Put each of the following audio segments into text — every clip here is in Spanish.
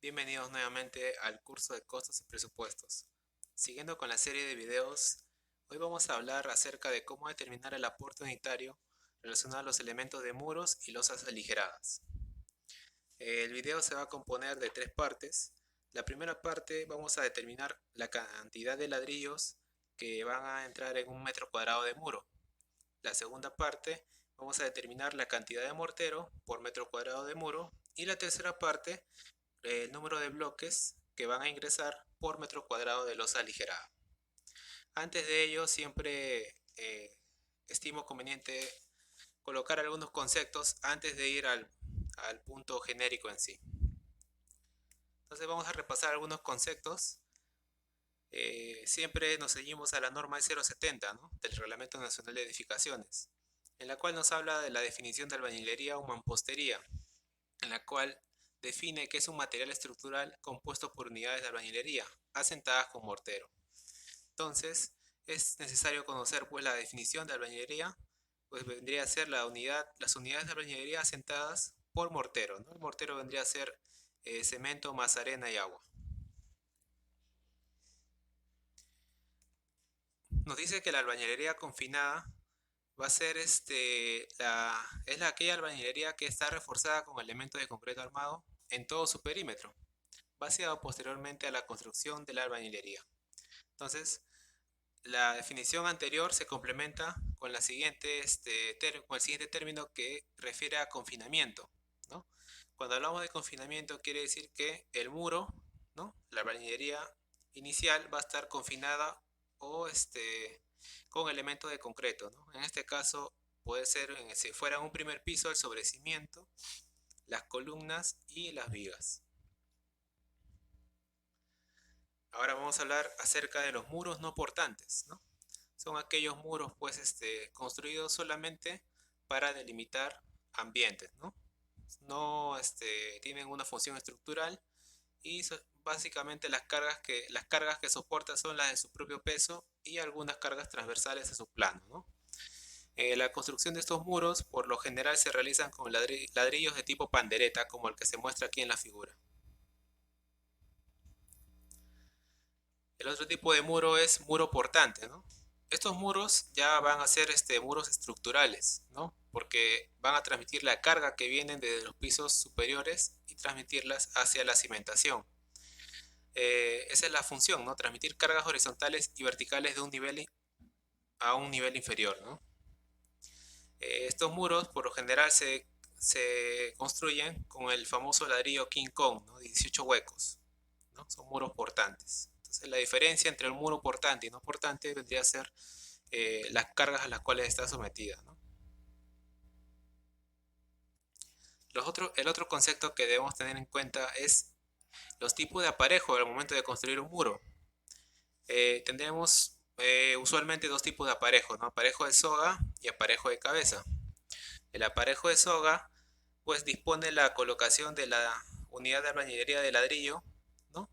Bienvenidos nuevamente al curso de costos y presupuestos. Siguiendo con la serie de videos, hoy vamos a hablar acerca de cómo determinar el aporte unitario relacionado a los elementos de muros y losas aligeradas. El video se va a componer de tres partes. La primera parte vamos a determinar la cantidad de ladrillos que van a entrar en un metro cuadrado de muro. La segunda parte vamos a determinar la cantidad de mortero por metro cuadrado de muro. Y la tercera parte el número de bloques que van a ingresar por metro cuadrado de losa aligerada. Antes de ello, siempre estimo conveniente colocar algunos conceptos antes de ir al punto genérico en sí. Entonces vamos a repasar algunos conceptos. Siempre nos seguimos a la norma 070, ¿no?, del Reglamento Nacional de Edificaciones, en la cual nos habla de la definición de albañilería o mampostería, en la cual define que es un material estructural compuesto por unidades de albañilería asentadas con mortero. Entonces, es necesario conocer pues la definición de albañilería, pues vendría a ser las unidades de albañilería asentadas por mortero, ¿no? El mortero vendría a ser cemento más arena y agua. Nos dice que la albañilería confinada va a ser aquella albañilería que está reforzada con elementos de concreto armado en todo su perímetro, vaciado posteriormente a la construcción de la albañilería. Entonces, la definición anterior se complementa con, con el siguiente término que refiere a confinamiento, ¿no? Cuando hablamos de confinamiento quiere decir que el muro, ¿no?, la albañilería inicial va a estar confinada o con elementos de concreto, ¿no? En este caso puede ser, si fuera un primer piso, el sobrecimiento, las columnas y las vigas. Ahora vamos a hablar acerca de los muros no portantes, ¿no? Son aquellos muros pues construidos solamente para delimitar ambientes, ¿no? No tienen una función estructural y básicamente las cargas que soporta son las de su propio peso y algunas cargas transversales a su plano, ¿no? La construcción de estos muros por lo general se realizan con ladrillos de tipo pandereta, como el que se muestra aquí en la figura. El otro tipo de muro es muro portante, ¿no? Estos muros ya van a ser muros estructurales, ¿no? Porque van a transmitir la carga que vienen desde los pisos superiores y transmitirlas hacia la cimentación. Esa es la función, ¿no? Transmitir cargas horizontales y verticales de un nivel a un nivel inferior, ¿no? Estos muros por lo general se construyen con el famoso ladrillo King Kong, ¿no? 18 huecos, ¿no? Son muros portantes. Entonces la diferencia entre el muro portante y no portante vendría a ser las cargas a las cuales está sometida, ¿no? El otro concepto que debemos tener en cuenta es los tipos de aparejo al momento de construir un muro. Tendremos usualmente dos tipos de aparejo, ¿no? Aparejo de soga y aparejo de cabeza. El aparejo de soga pues dispone la colocación de la unidad de albañilería de ladrillo, ¿no?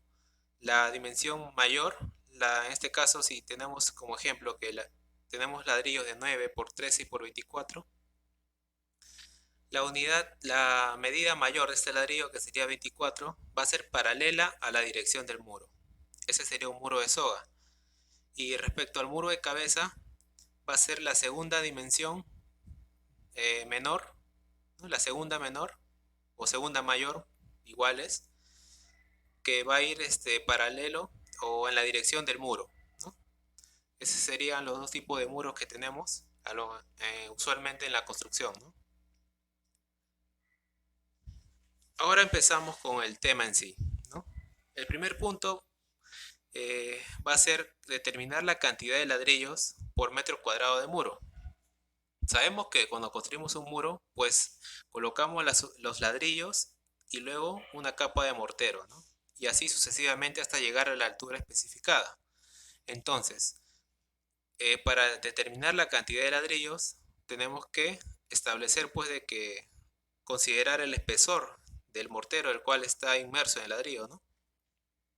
La dimensión mayor, en este caso si tenemos como ejemplo que tenemos ladrillos de 9 por 13 y por 24, la medida mayor de este ladrillo, que sería 24, va a ser paralela a la dirección del muro. Ese sería un muro de soga. Y respecto al muro de cabeza, va a ser la segunda dimensión menor, ¿no?, la segunda menor o segunda mayor, iguales, que va a ir paralelo o en la dirección del muro, ¿no? Esos serían los dos tipos de muros que tenemos usualmente en la construcción, ¿no? Ahora empezamos con el tema en sí, ¿no? El primer punto va a ser determinar la cantidad de ladrillos por metro cuadrado de muro. Sabemos que cuando construimos un muro, pues colocamos los ladrillos y luego una capa de mortero, ¿no? Y así sucesivamente hasta llegar a la altura especificada. Entonces, para determinar la cantidad de ladrillos, tenemos que establecer pues de que considerar el espesor del mortero el cual está inmerso en el ladrillo, ¿no?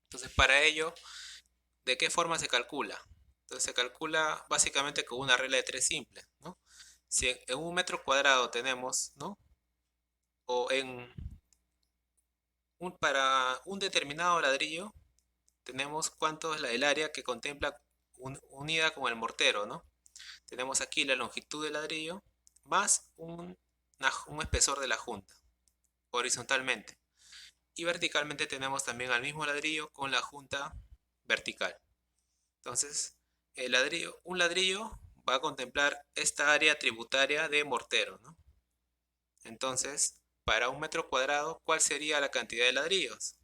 Entonces, para ello, ¿de qué forma se calcula? Entonces se calcula básicamente con una regla de tres simple, ¿no? Si en un metro cuadrado tenemos, ¿no?, o Para un determinado ladrillo tenemos cuánto es el área que contempla unida con el mortero, ¿no? Tenemos aquí la longitud del ladrillo más un espesor de la junta, horizontalmente. Y verticalmente tenemos también al mismo ladrillo con la junta vertical. Entonces, un ladrillo va a contemplar esta área tributaria de mortero, ¿no? Entonces, para un metro cuadrado, ¿cuál sería la cantidad de ladrillos?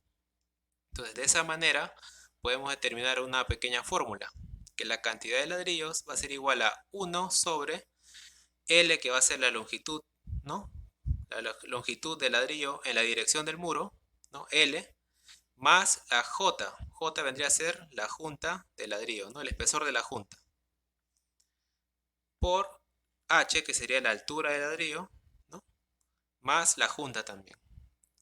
Entonces, de esa manera podemos determinar una pequeña fórmula, que la cantidad de ladrillos va a ser igual a 1 sobre L, que va a ser la longitud, ¿no? La longitud del ladrillo en la dirección del muro, ¿no? L, más la J. J vendría a ser la junta del ladrillo, ¿no? El espesor de la junta. Por H, que sería la altura del ladrillo, ¿no? Más la junta también.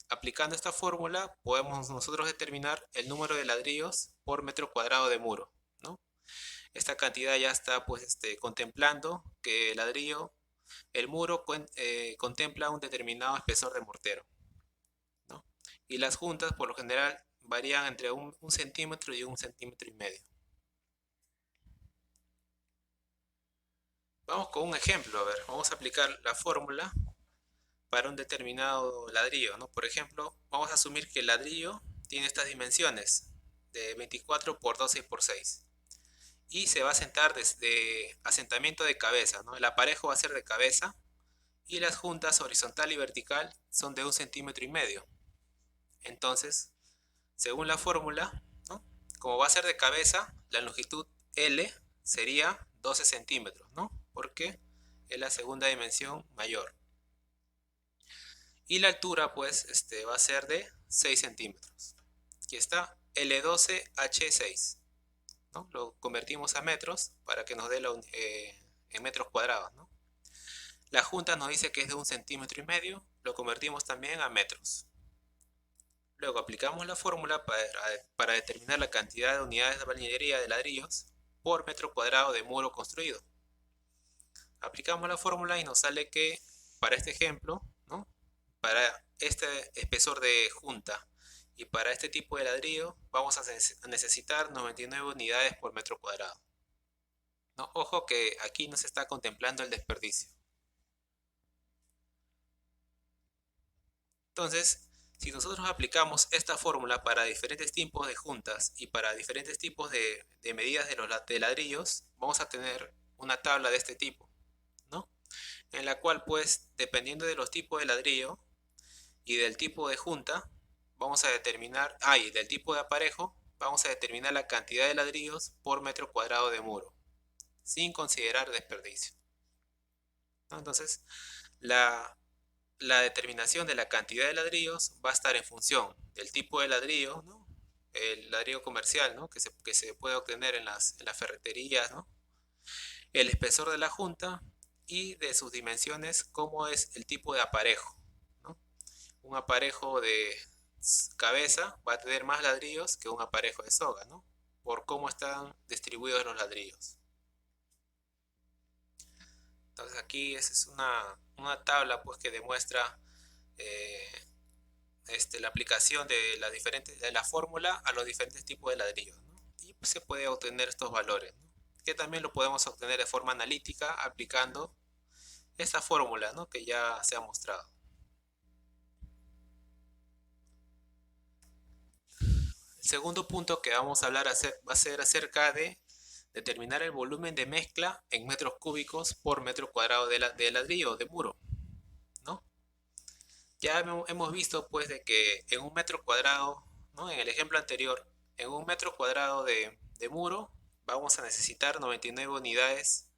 Aplicando esta fórmula podemos nosotros determinar el número de ladrillos por metro cuadrado de muro, ¿no? Esta cantidad ya está pues contemplando que el muro contempla un determinado espesor de mortero, ¿no? Y las juntas por lo general varían entre un centímetro y un centímetro y medio. Vamos con un ejemplo, a ver, vamos a aplicar la fórmula para un determinado ladrillo, ¿no? Por ejemplo, vamos a asumir que el ladrillo tiene estas dimensiones de 24 por 12 por 6 y se va a sentar desde asentamiento de cabeza, ¿no? El aparejo va a ser de cabeza y las juntas horizontal y vertical son de un centímetro y medio. Entonces, según la fórmula, ¿no? Como va a ser de cabeza, la longitud L sería 12 centímetros, ¿no? Porque es la segunda dimensión mayor. Y la altura, pues, va a ser de 6 centímetros. Aquí está L12H6, ¿no? Lo convertimos a metros para que nos dé en metros cuadrados, ¿no? La junta nos dice que es de un centímetro y medio, lo convertimos también a metros. Luego aplicamos la fórmula para determinar la cantidad de unidades de albañilería de ladrillos por metro cuadrado de muro construido. Aplicamos la fórmula y nos sale que para este ejemplo, ¿no? Para este espesor de junta y para este tipo de ladrillo vamos a necesitar 99 unidades por metro cuadrado, ¿no? Ojo que aquí no se está contemplando el desperdicio. Entonces, si nosotros aplicamos esta fórmula para diferentes tipos de juntas y para diferentes tipos de medidas de ladrillos, vamos a tener una tabla de este tipo, ¿no? En la cual, pues, dependiendo de los tipos de ladrillo y del tipo de junta, vamos a determinar, y del tipo de aparejo, vamos a determinar la cantidad de ladrillos por metro cuadrado de muro, sin considerar desperdicio, ¿no? Entonces, la, la determinación de la cantidad de ladrillos va a estar en función del tipo de ladrillo, ¿no? El ladrillo comercial, ¿no? Que se puede obtener en las ferreterías, ¿no? El espesor de la junta y de sus dimensiones, cómo es el tipo de aparejo, ¿no? Un aparejo de cabeza va a tener más ladrillos que un aparejo de soga, ¿no? Por cómo están distribuidos los ladrillos. Entonces aquí esa es una tabla pues que demuestra eh, la aplicación de la fórmula a los diferentes tipos de ladrillos, ¿no? Y pues, se puede obtener estos valores, ¿no? Que también lo podemos obtener de forma analítica aplicando esta fórmula, ¿no? Que ya se ha mostrado. El segundo punto que vamos a hablar va a ser acerca de determinar el volumen de mezcla en metros cúbicos por metro cuadrado de ladrillo o de muro, ¿no? Ya hemos visto pues de que en un metro cuadrado, ¿no? En el ejemplo anterior, en un metro cuadrado de muro vamos a necesitar 99 unidades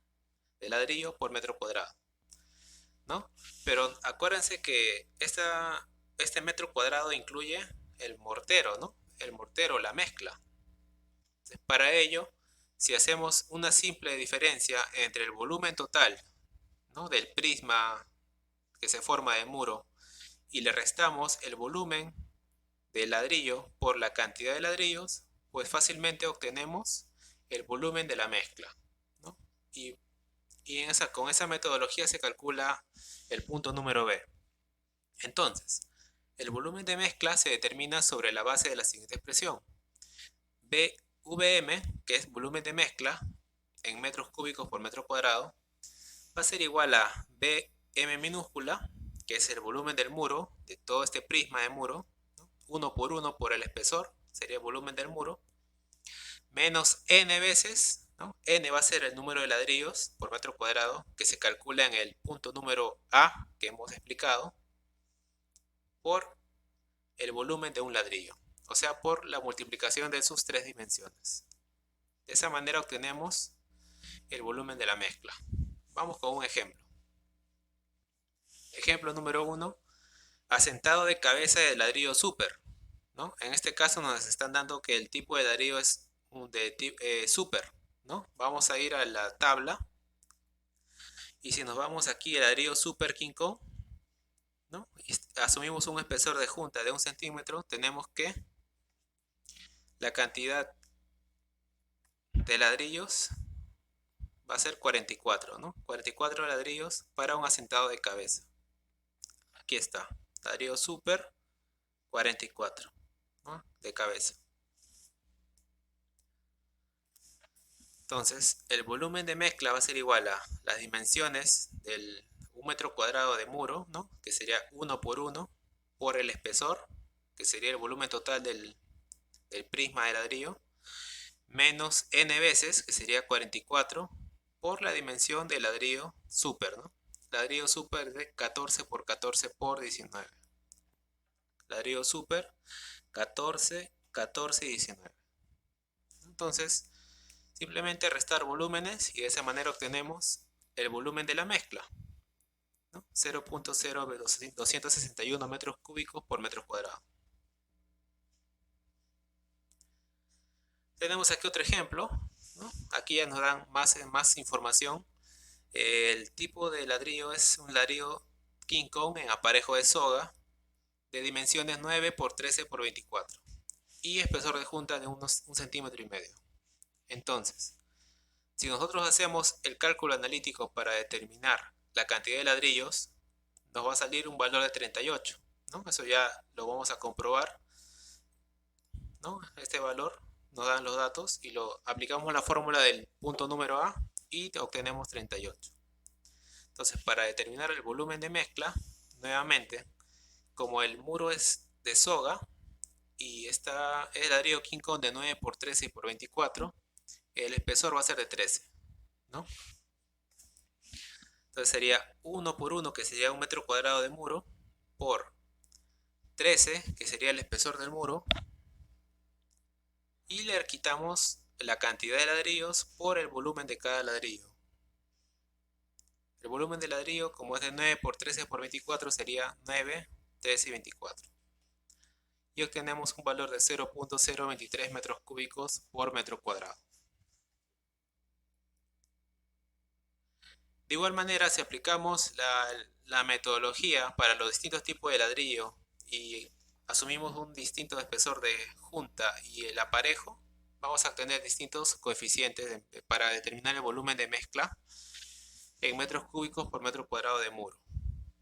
de ladrillo por metro cuadrado, ¿no? Pero acuérdense que este metro cuadrado incluye el mortero, ¿no? El mortero, la mezcla. Entonces, para ello, si hacemos una simple diferencia entre el volumen total, ¿no? Del prisma que se forma de muro y le restamos el volumen de ladrillo por la cantidad de ladrillos, pues fácilmente obtenemos el volumen de la mezcla, ¿no? Y con esa metodología se calcula el punto número B. Entonces, El volumen de mezcla se determina sobre la base de la siguiente expresión. VM, que es volumen de mezcla en metros cúbicos por metro cuadrado, va a ser igual a BM minúscula, que es el volumen del muro, de todo este prisma de muro, ¿no? 1 por 1 por el espesor, sería el volumen del muro, menos n veces, ¿no? N va a ser el número de ladrillos por metro cuadrado, que se calcula en el punto número A que hemos explicado, por el volumen de un ladrillo, o sea, por la multiplicación de sus tres dimensiones. De esa manera obtenemos el volumen de la mezcla. Vamos con un ejemplo. Ejemplo número 1, asentado de cabeza de ladrillo super, ¿no? En este caso nos están dando que el tipo de ladrillo es un de super, ¿no? Vamos a ir a la tabla y si nos vamos aquí al ladrillo super King Kong, ¿no? Y asumimos un espesor de junta de 1 centímetro, tenemos que la cantidad de ladrillos va a ser 44, ¿no? 44 ladrillos para un asentado de cabeza. Aquí está, ladrillo super 44, ¿no? De cabeza. Entonces, el volumen de mezcla va a ser igual a las dimensiones del 1 metro cuadrado de muro, ¿no? Que sería 1 por 1, por el espesor, que sería el volumen total del prisma de ladrillo, menos n veces, que sería 44, por la dimensión del ladrillo super, ¿no? Ladrillo super de 14 por 14 por 19. Ladrillo super, 14, 14 y 19. Entonces, simplemente restar volúmenes y de esa manera obtenemos el volumen de la mezcla, ¿no? 0.0261 metros cúbicos por metro cuadrado. Tenemos aquí otro ejemplo, ¿no? Aquí ya nos dan más información. El tipo de ladrillo es un ladrillo King Kong en aparejo de soga de dimensiones 9 por 13 por 24 y espesor de junta de unos 1,5 centímetros. Entonces, si nosotros hacemos el cálculo analítico para determinar la cantidad de ladrillos, nos va a salir un valor de 38, ¿no? Eso ya lo vamos a comprobar, ¿no? Este valor nos dan los datos y lo aplicamos la fórmula del punto número A y obtenemos 38. Entonces, para determinar el volumen de mezcla, nuevamente, como el muro es de soga y está el ladrillo King Kong de 9 por 13 y por 24, el espesor va a ser de 13, ¿no? Entonces sería 1 por 1, que sería 1 metro cuadrado de muro, por 13, que sería el espesor del muro, y le quitamos la cantidad de ladrillos por el volumen de cada ladrillo. El volumen de ladrillo, como es de 9 por 13 por 24, sería 9, 13 y 24. Y obtenemos un valor de 0.023 metros cúbicos por metro cuadrado. De igual manera, si aplicamos la metodología para los distintos tipos de ladrillo y asumimos un distinto espesor de junta y el aparejo, vamos a obtener distintos coeficientes para determinar el volumen de mezcla en metros cúbicos por metro cuadrado de muro,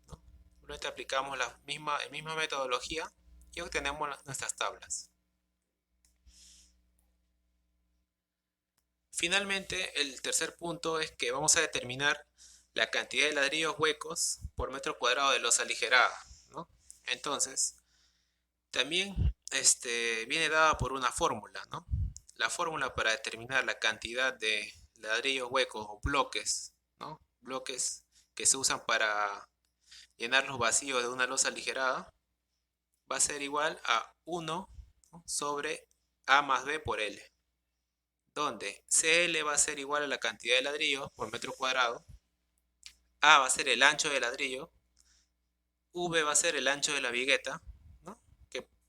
¿no? Simplemente aplicamos la misma metodología y obtenemos nuestras tablas. Finalmente, el tercer punto es que vamos a determinar la cantidad de ladrillos huecos por metro cuadrado de losa aligerada, ¿no? Entonces, también viene dada por una fórmula, ¿no? La fórmula para determinar la cantidad de ladrillos huecos o bloques, ¿no? Bloques que se usan para llenar los vacíos de una losa aligerada va a ser igual a 1, ¿no?, sobre A más B por L, donde CL va a ser igual a la cantidad de ladrillos por metro cuadrado, A va a ser el ancho del ladrillo, V va a ser el ancho de la vigueta, ¿no?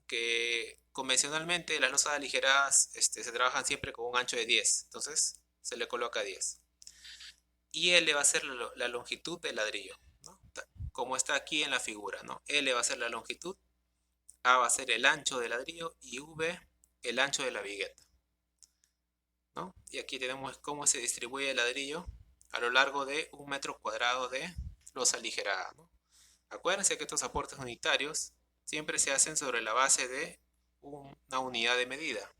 Que convencionalmente las losas aligeradas se trabajan siempre con un ancho de 10, entonces se le coloca 10. Y L va a ser la longitud del ladrillo, ¿no? Como está aquí en la figura, ¿no? L va a ser la longitud, A va a ser el ancho del ladrillo y V el ancho de la vigueta, ¿no? Y aquí tenemos cómo se distribuye el ladrillo a lo largo de 1 metro cuadrado de losa aligerada, ¿no? Acuérdense que estos aportes unitarios siempre se hacen sobre la base de una unidad de medida.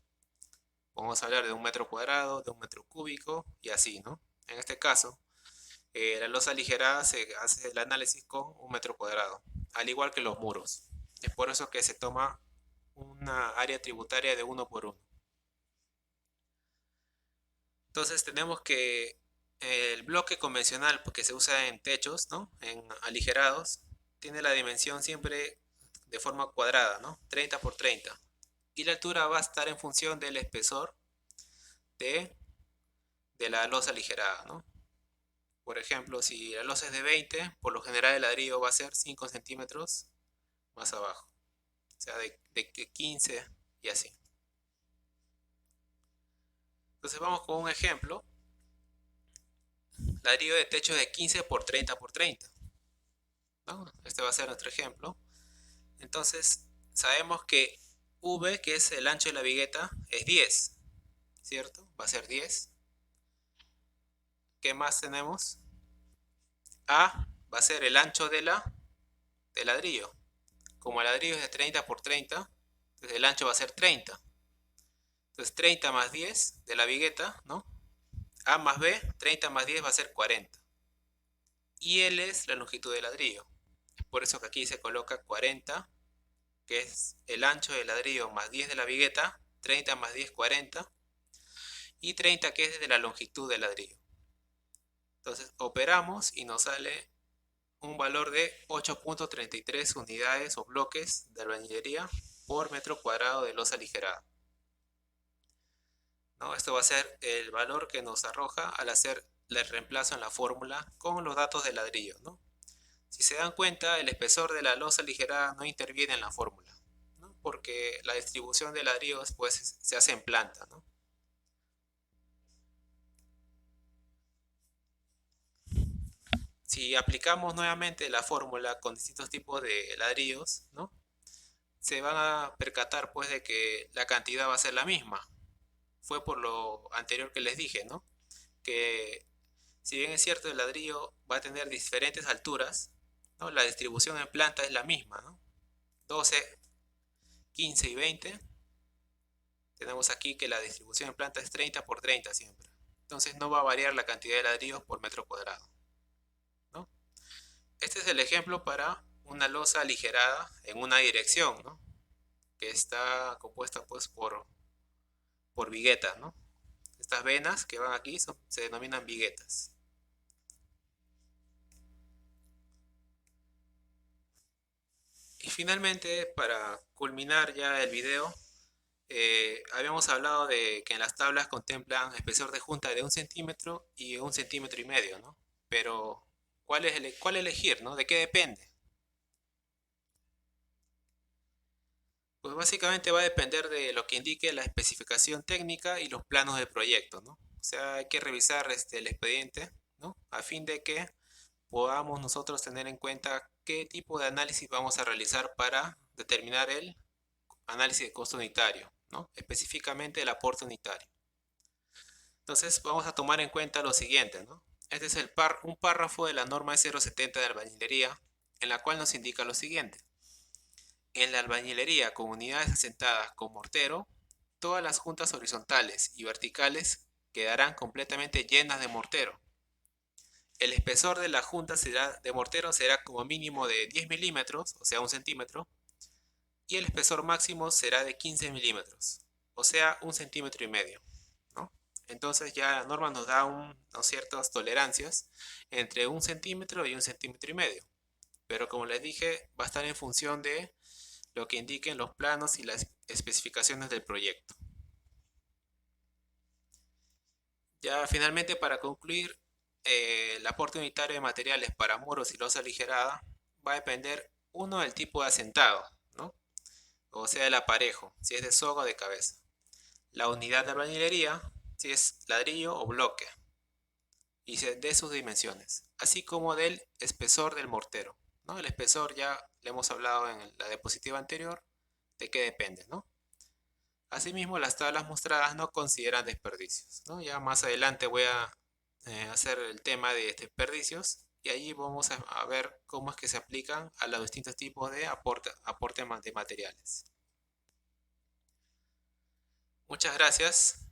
Vamos a hablar de un metro cuadrado, de un metro cúbico y así, ¿no? En este caso, la losa aligerada se hace el análisis con un metro cuadrado, al igual que los muros. Es por eso que se toma una área tributaria de 1 por 1. Entonces tenemos que el bloque convencional que se usa en techos, ¿no? En aligerados, tiene la dimensión siempre de forma cuadrada, ¿no? 30 por 30. Y la altura va a estar en función del espesor de, de la losa aligerada, ¿no? Por ejemplo, si la losa es de 20, por lo general el ladrillo va a ser 5 centímetros más abajo. O sea, de 15 y así. Entonces vamos con un ejemplo. Ladrillo de techo de 15 por 30 por 30. ¿No? Este va a ser nuestro ejemplo. Entonces sabemos que V, que es el ancho de la vigueta, es 10. ¿Cierto? Va a ser 10. ¿Qué más tenemos? A va a ser el ancho del ladrillo. Como el ladrillo es de 30 por 30, entonces el ancho va a ser 30. Entonces 30 más 10 de la vigueta, ¿no? A más B, 30 más 10 va a ser 40. Y L es la longitud del ladrillo. Por eso que aquí se coloca 40, que es el ancho del ladrillo más 10 de la vigueta, 30 más 10, 40, y 30 que es de la longitud del ladrillo. Entonces operamos y nos sale un valor de 8.33 unidades o bloques de albañilería por metro cuadrado de losa aligerada. ¿No? Esto va a ser el valor que nos arroja al hacer el reemplazo en la fórmula con los datos del ladrillo, ¿no? Si se dan cuenta, el espesor de la losa aligerada no interviene en la fórmula, ¿no? Porque la distribución de ladrillos pues, se hace en planta, ¿no? Si aplicamos nuevamente la fórmula con distintos tipos de ladrillos, ¿no? Se van a percatar pues de que la cantidad va a ser la misma. Fue por lo anterior que les dije, ¿no? Que si bien es cierto el ladrillo va a tener diferentes alturas, ¿no? La distribución en planta es la misma, ¿no? 12, 15 y 20. Tenemos aquí que la distribución en planta es 30 por 30 siempre. Entonces no va a variar la cantidad de ladrillos por metro cuadrado, ¿no? Este es el ejemplo para una losa aligerada en una dirección, ¿no? Que está compuesta pues por viguetas, ¿no? Estas venas que van aquí se denominan viguetas. Y finalmente, para culminar ya el video, habíamos hablado de que en las tablas contemplan espesor de junta de 1 centímetro y 1,5 centímetros, ¿no? Pero, ¿cuál elegir, no? ¿De qué depende? Pues básicamente va a depender de lo que indique la especificación técnica y los planos del proyecto, ¿no? O sea, hay que revisar el expediente, ¿no? A fin de que podamos nosotros tener en cuenta qué tipo de análisis vamos a realizar para determinar el análisis de costo unitario, ¿no? Específicamente el aporte unitario. Entonces vamos a tomar en cuenta lo siguiente, ¿no? Este es un párrafo de la norma 070 de albañilería, en la cual nos indica lo siguiente. En la albañilería con unidades asentadas con mortero, todas las juntas horizontales y verticales quedarán completamente llenas de mortero. El espesor de la junta de mortero será como mínimo de 10 milímetros, o sea 1 centímetro, y el espesor máximo será de 15 milímetros, o sea 1,5 centímetros, ¿no? Entonces ya la norma nos da ciertas tolerancias entre 1 centímetro y 1,5 centímetros, pero como les dije va a estar en función de lo que indiquen los planos y las especificaciones del proyecto. Ya finalmente para concluir, el aporte unitario de materiales para muros y losa aligerada va a depender, uno, del tipo de asentado, ¿no? O sea, el aparejo, si es de soga o de cabeza. La unidad de albañilería, si es ladrillo o bloque, y de sus dimensiones, así como del espesor del mortero, ¿no? El espesor ya le hemos hablado en la diapositiva anterior, de qué depende, ¿no? Asimismo, las tablas mostradas no consideran desperdicios, ¿no? Ya más adelante voy a hacer el tema de desperdicios y allí vamos a ver cómo es que se aplican a los distintos tipos de aporte de materiales. Muchas gracias.